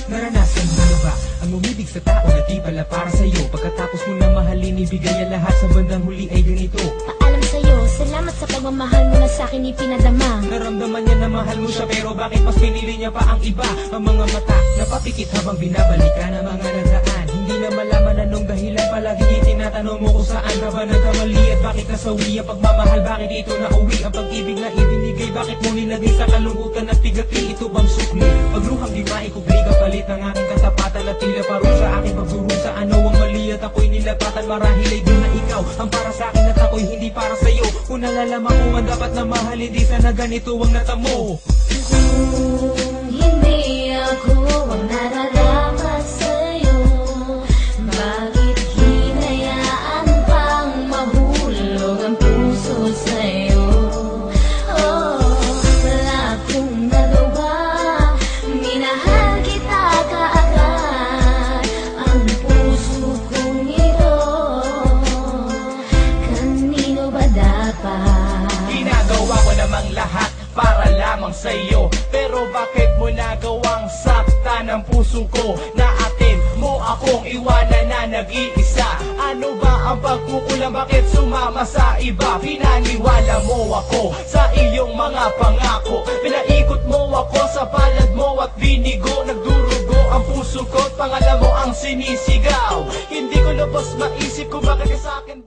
Naranasan mo na ba ang umibig sa tao na di pala para sa'yo? Pagkatapos mo na mahalin, ibigay ang lahat, sa bandang huli ay ganito. Paalam sa'yo, salamat sa pagmamahal mo na sa'kin ipinadama. Naramdaman niya na mahal mo siya, pero bakit mas pinili niya pa ang iba? Ang mga mata napapikit habang binabalikan ang mga nadaraan. Hindi na malaman anong dahilan, palaging itinatanong mo kung saan ka ba nagkamali at bakit nasawi ang pagmamahal, bakit ito nauwi ang pag-ibig na ibinigay, bakit mo nilagay sa kalungkutan at pigati, ito bang sukli? Pagluhang di maikubli kapalit ng aking katapatan at tila parusa aking pagdurusa. Ano ang mali at ako'y nilapatan, marahil ay di na ikaw ang para sa akin at ako'y hindi para sa'yo. Kung nalalaman ko man dapat na mahal, hindi sana ganito ang natamo. Kung hindi ako ang nararapat sa'yo, bakit hinayaan pang mahulog ang puso sa'yo? Oh, wala akong nagawa, minahal kita kaagad. Ang puso kong ito, kanino ba dapat? Ginagawa ko namang lahat para lamang sa'yo, pero bakit mo nagawang saktan ang puso ko? Na atin mo akong iwanan na nag-iisa. Ano ba ang pagkukulang, bakit sumama sa iba? Pinaniwala mo ako sa iyong mga pangako, pinaikot mo ako sa palad mo at binigo. Nagdurugo ang puso ko at pangalan mo ang sinisigaw. Hindi ko lubos maisip kung bakit ka sa'kin